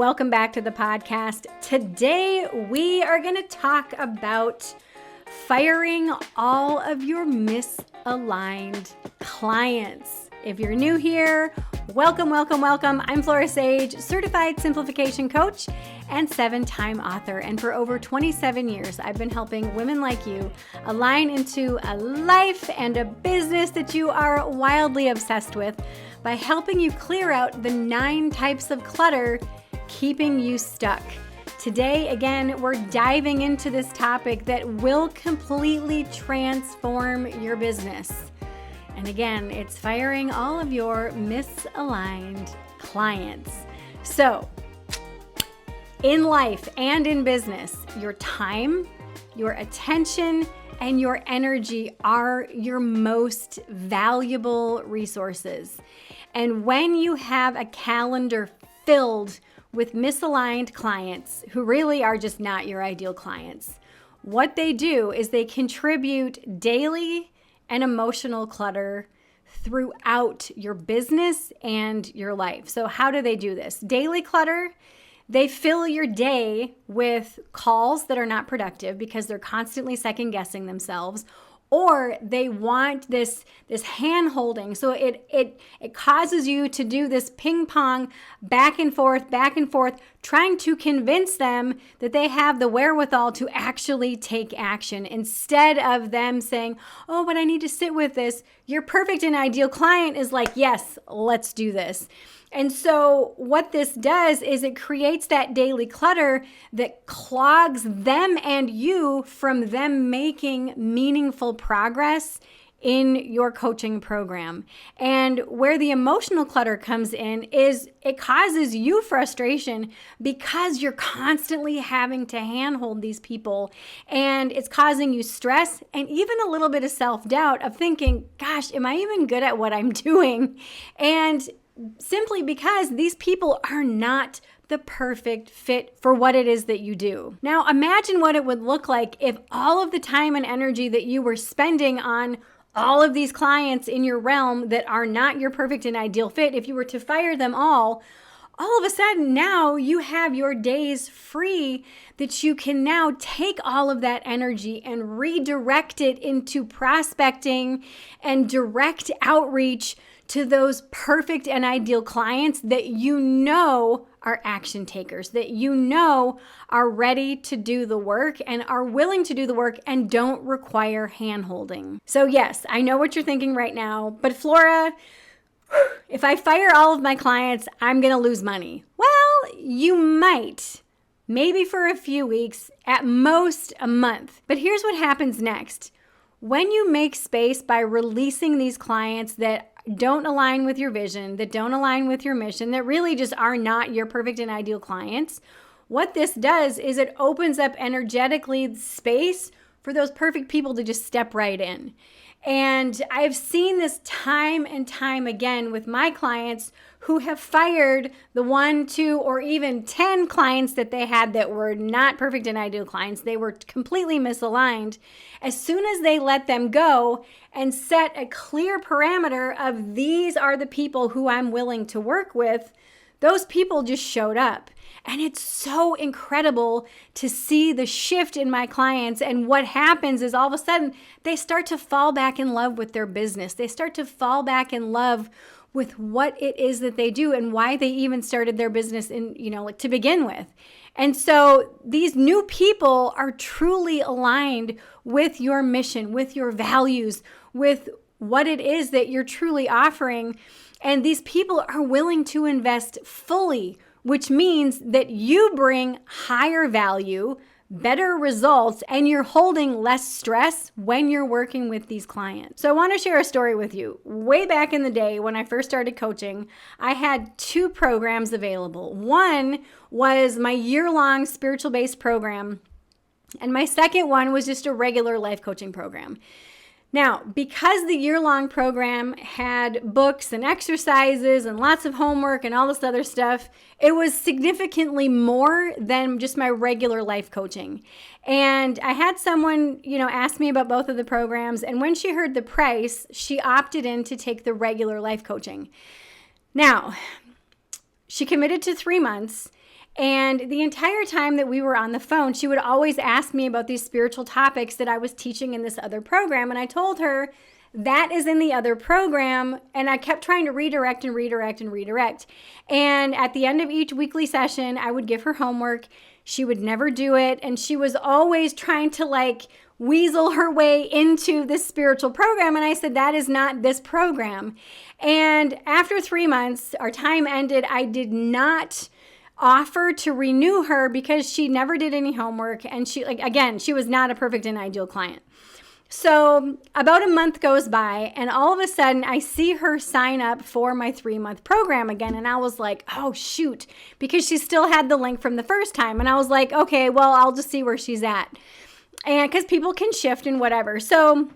Welcome back to the podcast. Today, we are going to talk about firing all of your misaligned clients. If you're new here, welcome. I'm Flora, certified simplification coach and 7-time author. And for over 27 years, I've been helping women like you align into a life and a business that you are wildly obsessed with by helping you clear out the 9 types of clutter keeping you stuck. Today, again, we're diving into this topic that will completely transform your business. And again, it's firing all of your misaligned clients. So, in life and in business, your time, your attention, and your energy are your most valuable resources. And when you have a calendar filled with misaligned clients who really are just not your ideal clients, what they do is they contribute daily and emotional clutter throughout your business and your life. So how do they do this? Daily clutter, they fill your day with calls that are not productive because they're constantly second guessing themselves, or they want this hand holding. So it causes you to do this ping pong back and forth, trying to convince them that they have the wherewithal to actually take action instead of them saying, oh, but I need to sit with this. Your perfect and ideal client is like, yes, let's do this. And so what this does is it creates that daily clutter that clogs them and you from them making meaningful progress in your coaching program. And where the emotional clutter comes in is it causes you frustration because you're constantly having to handhold these people, and it's causing you stress and even a little bit of self-doubt of thinking, gosh, am I even good at what I'm doing? And simply because these people are not the perfect fit for what it is that you do. Now, imagine what it would look like if all of the time and energy that you were spending on all of these clients in your realm that are not your perfect and ideal fit, if you were to fire them all of a sudden now you have your days free that you can now take all of that energy and redirect it into prospecting and direct outreach to those perfect and ideal clients that you know are action takers, that you know are ready to do the work and are willing to do the work and don't require hand-holding. So yes, I know what you're thinking right now, but Flora, if I fire all of my clients, I'm going to lose money. Well, you might. Maybe for a few weeks, at most a month. But here's what happens next. When you make space by releasing these clients that don't align with your vision, that don't align with your mission, that really just are not your perfect and ideal clients, what this does is it opens up energetically space for those perfect people to just step right in. And I've seen this time and time again with my clients who have fired the 1, 2, or even 10 clients that they had that were not perfect and ideal clients. They were completely misaligned. As soon as they let them go and set a clear parameter of these are the people who I'm willing to work with, those people just showed up. And it's so incredible to see the shift in my clients. And what happens is all of a sudden they start to fall back in love with their business. They start to fall back in love with what it is that they do and why they even started their business to begin with. And so these new people are truly aligned with your mission, with your values, with what it is that you're truly offering. And these people are willing to invest fully, which means that you bring higher value, better results, and you're holding less stress when you're working with these clients. So I want to share a story with you. Way back in the day when I first started coaching, I had 2 programs available. One was my year-long spiritual-based program, and my second one was just a regular life coaching program. Now, because the year-long program had books and exercises and lots of homework and all this other stuff, it was significantly more than just my regular life coaching. And I had someone, ask me about both of the programs, and when she heard the price, she opted in to take the regular life coaching. Now, she committed to 3 months, And the entire time that we were on the phone, she would always ask me about these spiritual topics that I was teaching in this other program. And I told her, that is in the other program. And I kept trying to redirect and redirect and redirect. And at the end of each weekly session, I would give her homework. She would never do it. And she was always trying to weasel her way into this spiritual program. And I said, that is not this program. And after 3 months, our time ended. I did not offer to renew her because she never did any homework. And she was not a perfect and ideal client. So about a month goes by, and all of a sudden I see her sign up for my 3-month program again. And I was like, oh, shoot, because she still had the link from the first time. And I was like, okay, well, I'll just see where she's at. And because people can shift and whatever. So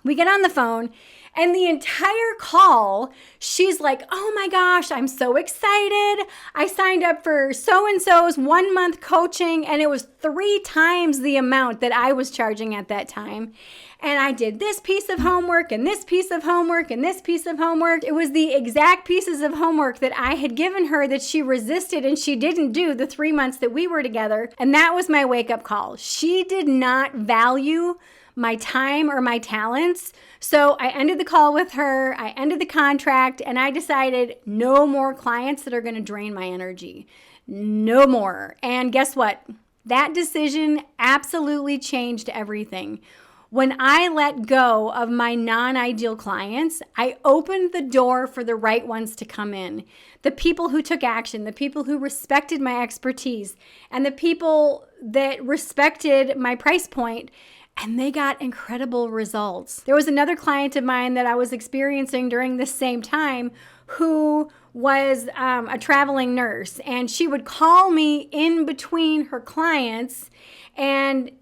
we get on the phone, and the entire call, she's like, oh my gosh, I'm so excited. I signed up for so-and-so's 1-month coaching, and it was 3 times the amount that I was charging at that time. And I did this piece of homework and this piece of homework and this piece of homework. It was the exact pieces of homework that I had given her that she resisted and she didn't do the 3 months that we were together. And that was my wake-up call. She did not value my time or my talents. So I ended the call with her, I ended the contract, and I decided no more clients that are going to drain my energy. No more. And guess what? That decision absolutely changed everything. When I let go of my non-ideal clients, I opened the door for the right ones to come in. The people who took action, the people who respected my expertise, and the people that respected my price point. And they got incredible results. There was another client of mine that I was experiencing during this same time who was a traveling nurse. And she would call me in between her clients, and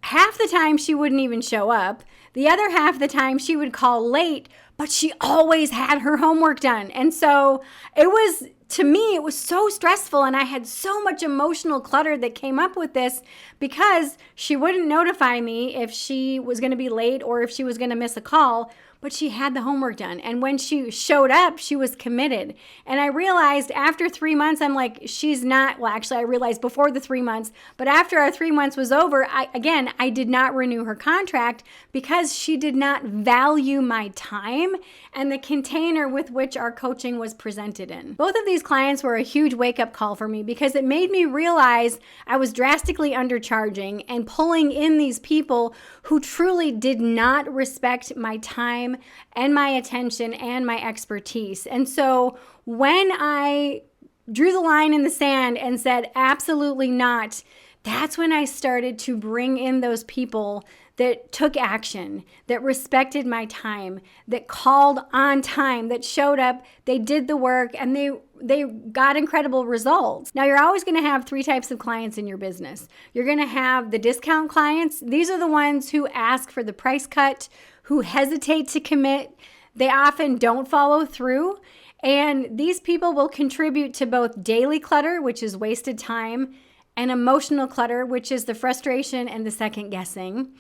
half the time she wouldn't even show up. The other half of the time she would call late, but she always had her homework done. And so to me, it was so stressful, and I had so much emotional clutter that came up with this because she wouldn't notify me if she was going to be late or if she was going to miss a call, but she had the homework done. And when she showed up, she was committed. And I realized after 3 months, I'm like, she's not, well, actually I realized before the 3 months, but after our 3 months was over, I did not renew her contract because she did not value my time and the container with which our coaching was presented in. Both of these clients were a huge wake-up call for me because it made me realize I was drastically undercharging and pulling in these people who truly did not respect my time and my attention and my expertise. And so when I drew the line in the sand and said, absolutely not, that's when I started to bring in those people that took action, that respected my time, that called on time, that showed up, they did the work, and they got incredible results. Now, you're always going to have 3 types of clients in your business. You're going to have the discount clients. These are the ones who ask for the price cut, who hesitate to commit. They often don't follow through. And these people will contribute to both daily clutter, which is wasted time, and emotional clutter, which is the frustration and the second guessing.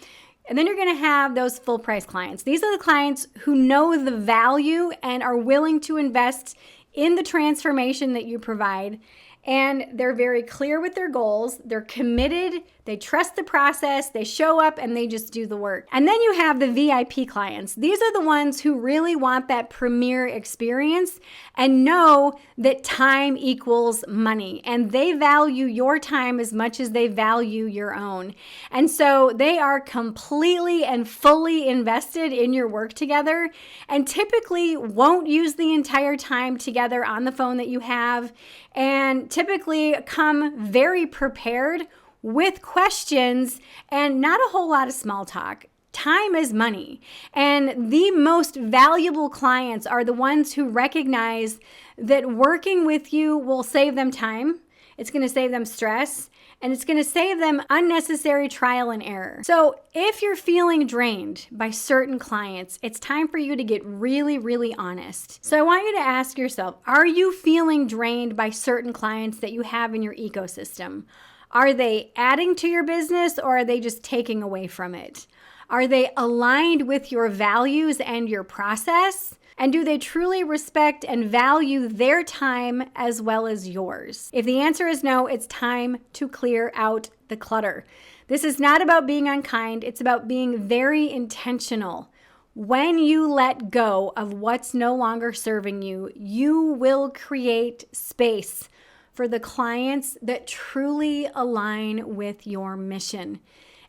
And then you're going to have those full price clients. These are the clients who know the value and are willing to invest in the transformation that you provide. And they're very clear with their goals. They're committed. They trust the process. They show up and they just do the work. And then you have the VIP clients. These are the ones who really want that premier experience and know that time equals money. And they value your time as much as they value your own. And so they are completely and fully invested in your work together and typically won't use the entire time together on the phone that you have, and typically come very prepared with questions and not a whole lot of small talk. Time is money. And the most valuable clients are the ones who recognize that working with you will save them time. It's going to save them stress, and it's going to save them unnecessary trial and error. So if you're feeling drained by certain clients, it's time for you to get really, really honest. So I want you to ask yourself, are you feeling drained by certain clients that you have in your ecosystem? Are they adding to your business, or are they just taking away from it? Are they aligned with your values and your process? And do they truly respect and value their time as well as yours? If the answer is no, it's time to clear out the clutter. This is not about being unkind. It's about being very intentional. When you let go of what's no longer serving you, you will create space for the clients that truly align with your mission.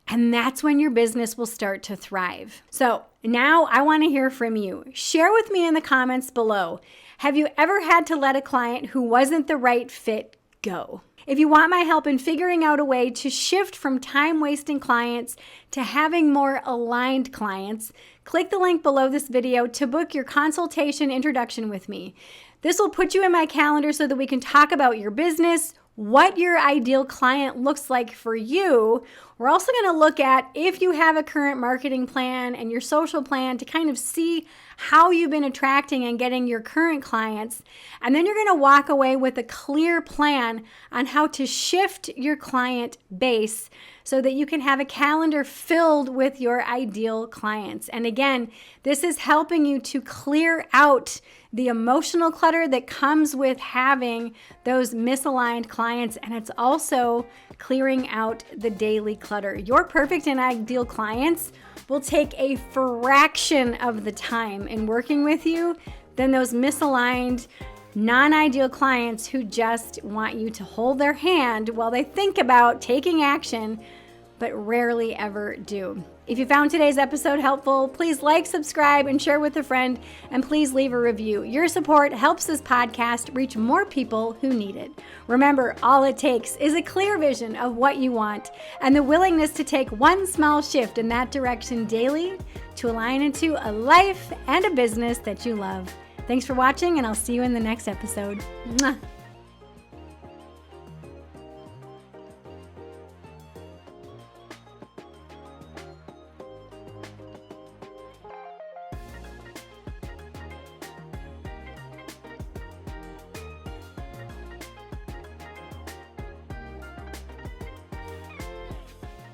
And that's when your business will start to thrive. So now I want to hear from you. Share with me in the comments below. Have you ever had to let a client who wasn't the right fit go? If you want my help in figuring out a way to shift from time-wasting clients to having more aligned clients, click the link below this video to book your consultation introduction with me. This will put you in my calendar so that we can talk about your business, what your ideal client looks like for you. We're also going to look at if you have a current marketing plan and your social plan to kind of see how you've been attracting and getting your current clients. And then you're going to walk away with a clear plan on how to shift your client base so that you can have a calendar filled with your ideal clients. And again, this is helping you to clear out the emotional clutter that comes with having those misaligned clients, and it's also clearing out the daily clutter. Your perfect and ideal clients will take a fraction of the time in working with you than those misaligned, non-ideal clients who just want you to hold their hand while they think about taking action, but rarely ever do. If you found today's episode helpful, please like, subscribe, and share with a friend, and please leave a review. Your support helps this podcast reach more people who need it. Remember, all it takes is a clear vision of what you want and the willingness to take one small shift in that direction daily to align into a life and a business that you love. Thanks for watching, and I'll see you in the next episode. Mwah.